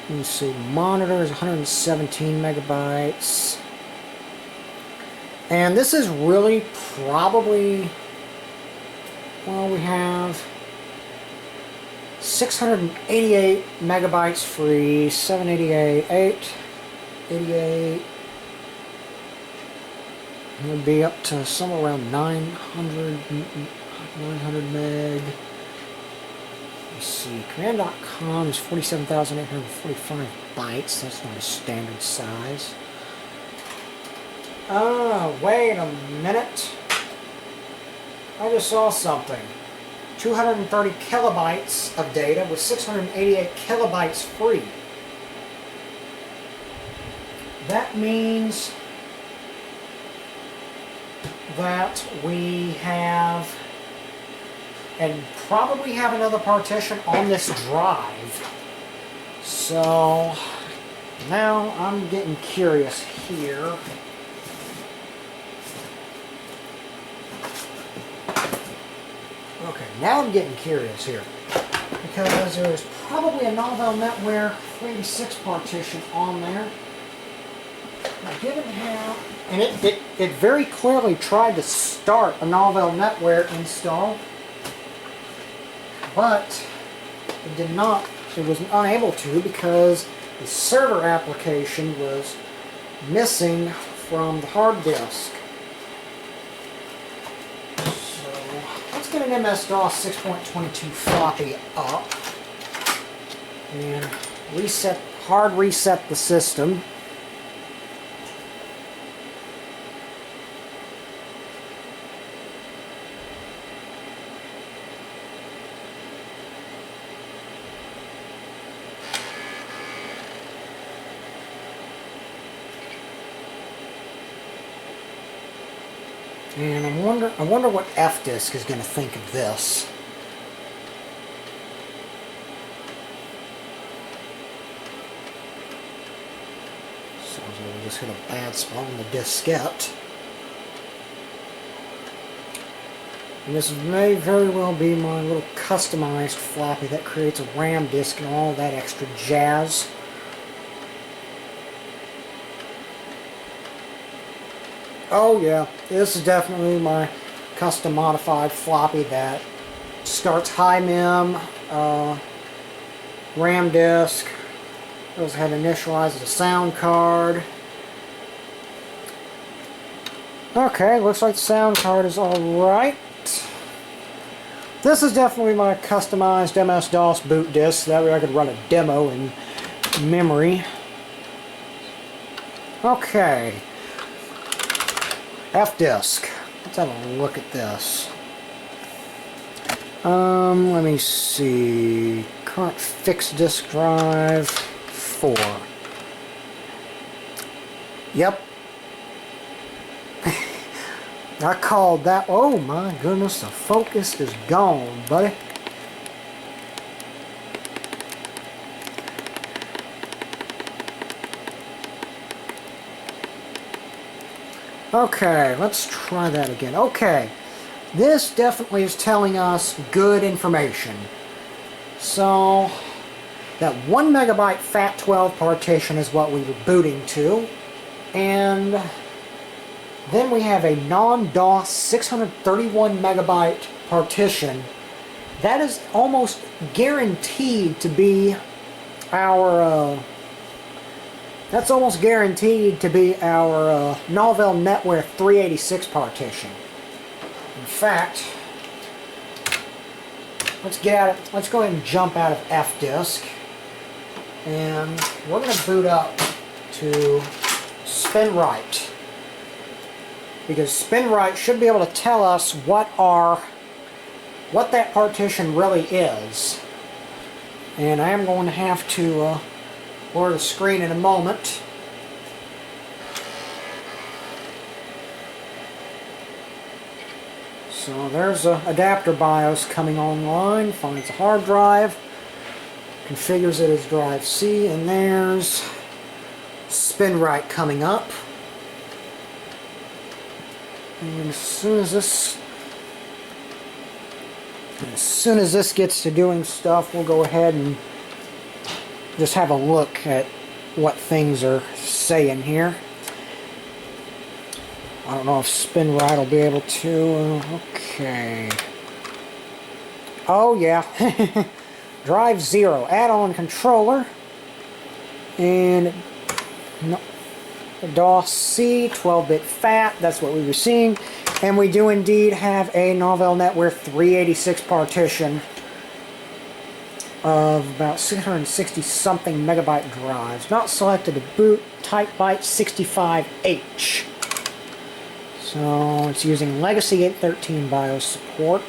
You see monitor is 117 megabytes. And this is really probably, well, we have 688 megabytes free, 788, 888. It would be up to somewhere around 900 meg. Let's see, command.com is 47,845 bytes. That's not a standard size. Wait a minute. I just saw something. 230 kilobytes of data with 688 kilobytes free. That means that we have, and probably have another partition on this drive. So now I'm getting curious here. Okay, now I'm getting curious here, because there's probably a Novell NetWare 386 partition on there. Now, given how, and it very clearly tried to start a Novell NetWare install, but it did not. It was unable to because the server application was missing from the hard disk. So let's get an MS-DOS 6.22 floppy up and hard reset the system. And I wonder what F-disk is going to think of this. So we'll just hit a bad spot on the diskette. And this may very well be my little customized floppy that creates a RAM disk and all that extra jazz. Oh yeah, this is definitely my custom modified floppy that starts high mem, RAM disk, goes ahead and initializes a sound card. Okay, looks like the sound card is alright. This is definitely my customized MS-DOS boot disk, that way I could run a demo in memory. Okay. F-disk. Let's have a look at this. Let me see. Current fixed disk drive 4. Yep. I called that. Oh my goodness, the focus is gone, buddy. Okay, let's try that again. Okay, this definitely is telling us good information. So, that 1 megabyte FAT12 partition is what we were booting to. And then we have a non-DOS 631 megabyte partition. That is almost guaranteed to be our that's almost guaranteed to be our Novell NetWare 386 partition. In fact, let's go ahead and jump out of FDisk, and we're going to boot up to SpinRite, because SpinRite should be able to tell us what that partition really is. And I am going to have to blur the screen in a moment. So there's a adapter BIOS coming online, finds a hard drive, configures it as drive C, and there's SpinRite coming up. And as soon as this gets to doing stuff, we'll go ahead and just have a look at what things are saying here. I don't know if SpinRite will be able to. Okay. Oh yeah. Drive 0, add-on controller, and no, DOS C, 12-bit FAT, that's what we were seeing. And we do indeed have a Novell NetWare 386 partition of about 660 something megabyte drives. Not selected to boot, type byte 65H. So it's using Legacy 813 BIOS support.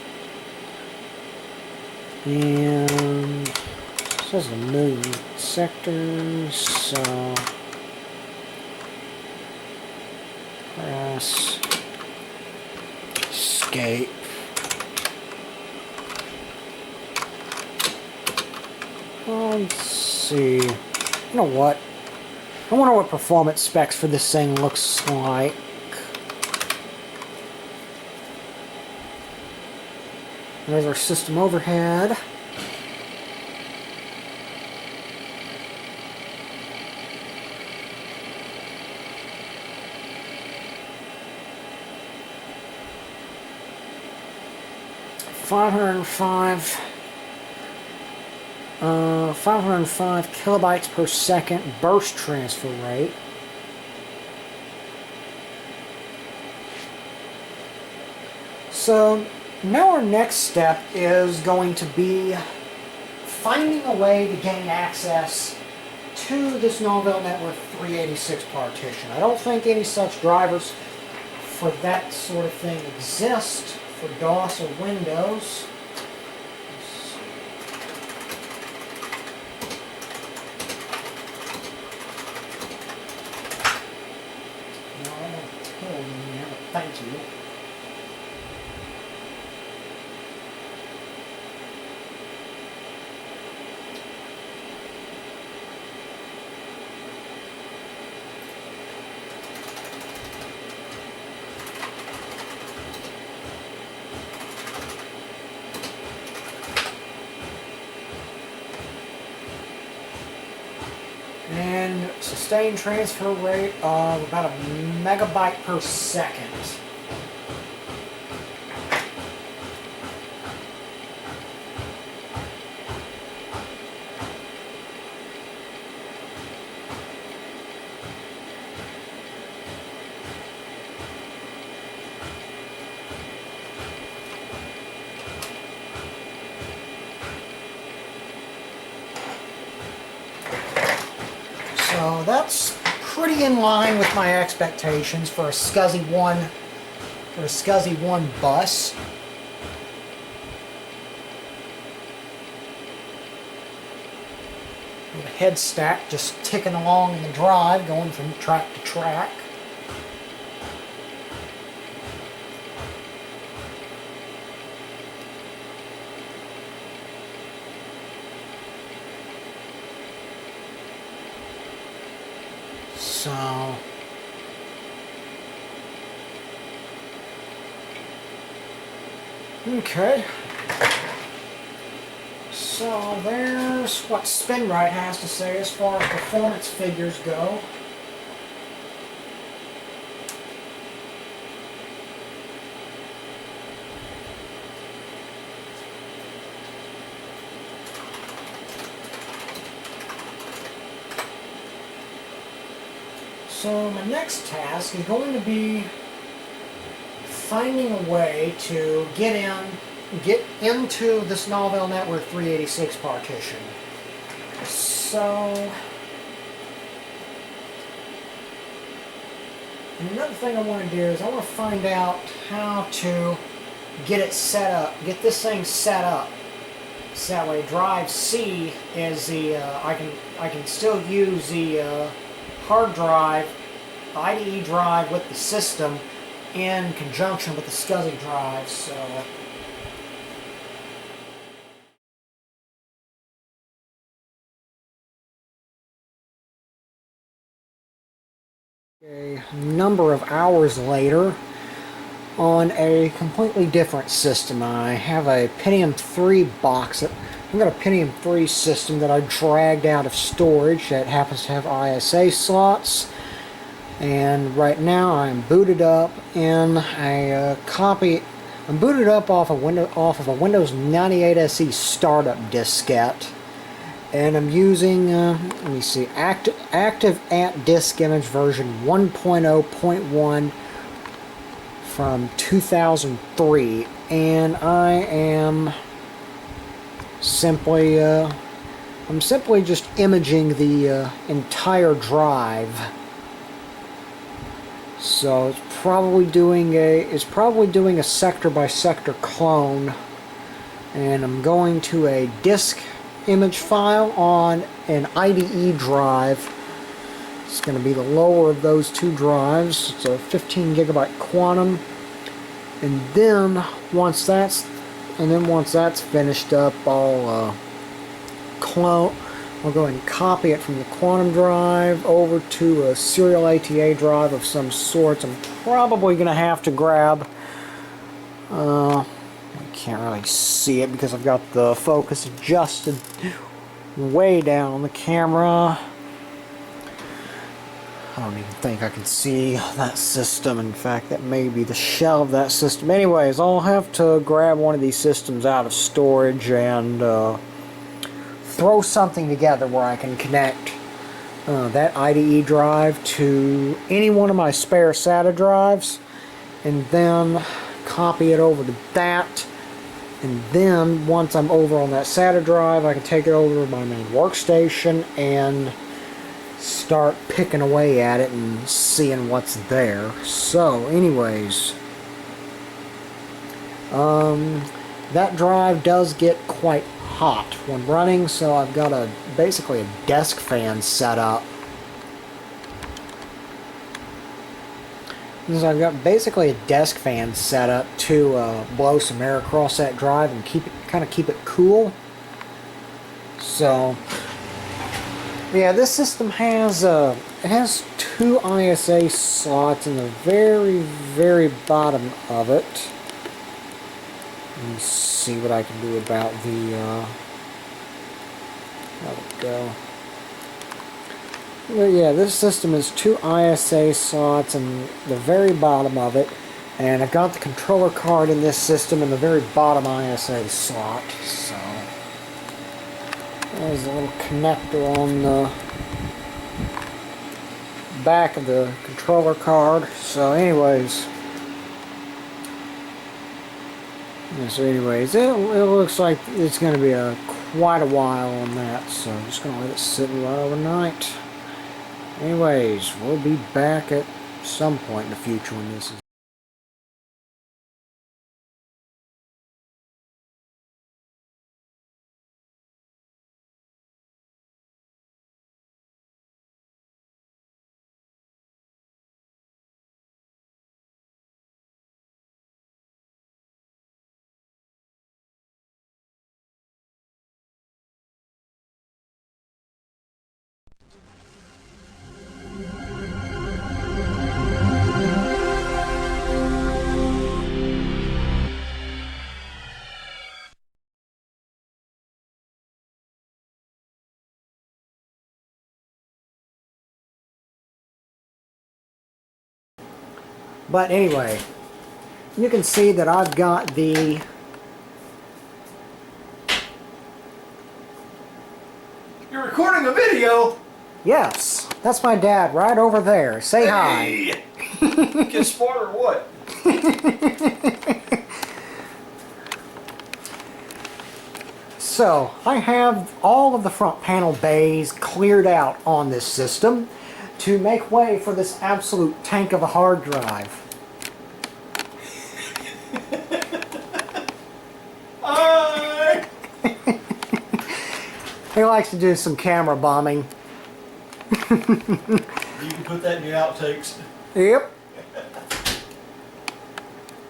And it says the move sectors, so press escape. Let's see. You know what? I wonder what performance specs for this thing looks like. There's our system overhead. $505 kilobytes per second burst transfer rate. So now our next step is going to be finding a way to gain access to this Novell NetWare 386 partition. I don't think any such drivers for that sort of thing exist for DOS or Windows. No, I don't tell you now, but thank you. And sustained transfer rate of about a megabyte per second. So that's pretty in line with my expectations for a SCSI 1 bus. The head stack just ticking along in the drive, going from track to track. So Okay. So there's what SpinRite has to say as far as performance figures go. So my next task is going to be finding a way to get into this Novell Network 386 partition. So another thing I want to do is I want to find out how to get it set up, get this thing set up. So that way drive C is the, I can still use the hard drive, IDE drive with the system in conjunction with the SCSI drive. So a number of hours later, on a completely different system, I have a Pentium 3 box. I've got a Pentium 3 system that I dragged out of storage that happens to have ISA slots, and right now I'm booted up in a copy. I'm booted up off of a Windows 98 SE startup diskette, and I'm using let me see, active at disk image version 1.0.1 from 2003, and I am simply I'm simply just imaging the entire drive. So it's probably doing a sector by sector clone, and I'm going to a disk image file on an IDE drive. It's going to be the lower of those two drives. It's a 15 gigabyte quantum, and then once that's finished up, I'll go ahead and copy it from the quantum drive over to a serial ATA drive of some sorts. I'm probably going to have to grab, I can't really see it because I've got the focus adjusted way down on the camera. I don't even think I can see that system. In fact, that may be the shell of that system. Anyways, I'll have to grab one of these systems out of storage and throw something together where I can connect that IDE drive to any one of my spare SATA drives, and then copy it over to that. And then once I'm over on that SATA drive, I can take it over to my main workstation and start picking away at it and seeing what's there. So anyways, that drive does get quite hot when running, so I've got basically a desk fan set up. So I've got basically a desk fan set up to blow some air across that drive and kind of keep it cool. So yeah, this system has two ISA slots in the very, very bottom of it. Let me see what I can do about the there we go. But yeah, this system has two ISA slots in the very bottom of it, and I've got the controller card in this system in the very bottom ISA slot. So there's a little connector on the back of the controller card. So anyways, it looks like it's going to be quite a while on that, so I'm just going to let it sit right overnight. Anyways, we'll be back at some point in the future when this is But anyway, you can see that I've got the You're recording a video? yes, that's my dad right over there. Say Hey. Get smart or what? So, I have all of the front panel bays cleared out on this system to make way for this absolute tank of a hard drive. Hi. He likes to do some camera bombing. You can put that in your outtakes. Yep.